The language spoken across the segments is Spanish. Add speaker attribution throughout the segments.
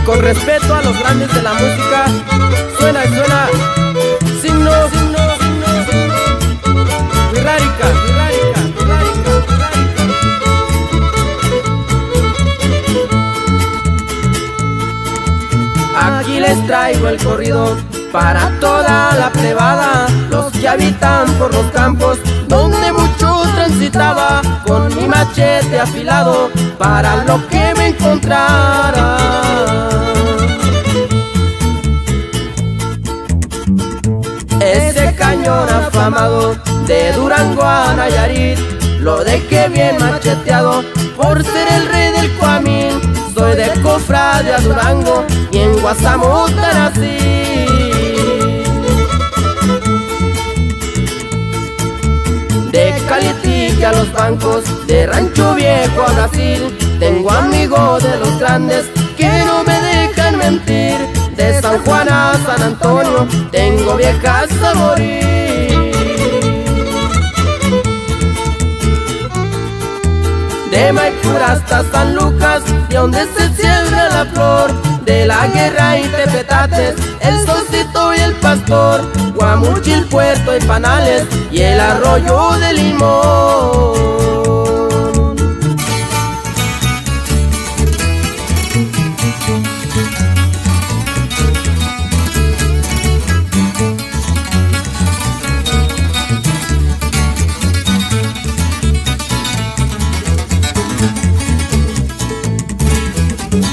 Speaker 1: con respeto a los grandes de la música, suena y suena. Signo, signo, signo, signo. Wirrárica, wirrárica, wirrárica, wirrárica. Aquí les traigo el corrido para toda la plebada, los que habitan por los campos donde mucho transitaba, con mi machete afilado para lo que me encontrara. Ese cañón afamado de Durango a Nayarit, lo dejé bien macheteado por ser el rey del Cuamín. Soy de Cofradía Durango y en Guasamota nací. De Calitique a los bancos, de Rancho Viejo a Brasil, tengo amigos de los grandes que no me dejan mentir. De San Juan a San Antonio, tengo viejas a morir. De Maipura hasta San Lucas, de donde se siembra la flor, de la Guerra y Tepetates, el Solcito y el Pastor, Guamuchil, Puerto y Panales y el Arroyo de Limón.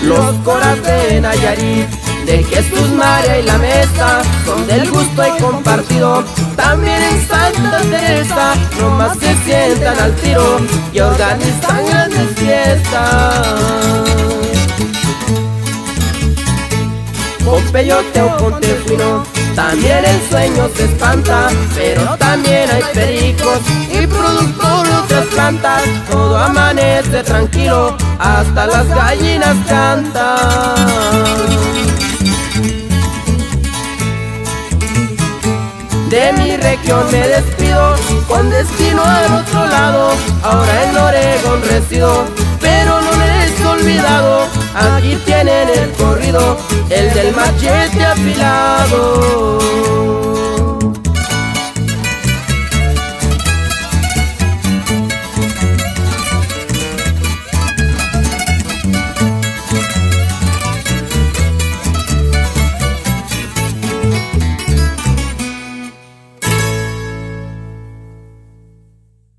Speaker 1: Los coras de Nayarit, de Jesús, María y la Mesa, son del gusto y compartido. También en Santa Teresa, nomás se sientan al tiro y organizan grandes fiestas. Con peyote o con tejuino, también el sueño se espanta, pero también hay pericos y productor de otras plantas. Todo amanece tranquilo, hasta las gallinas cantan. De mi región me despido, con destino al otro lado. Ahora en Oregón resido, pero no les he olvidado. Aquí tienen el corrido, el del machete afilado.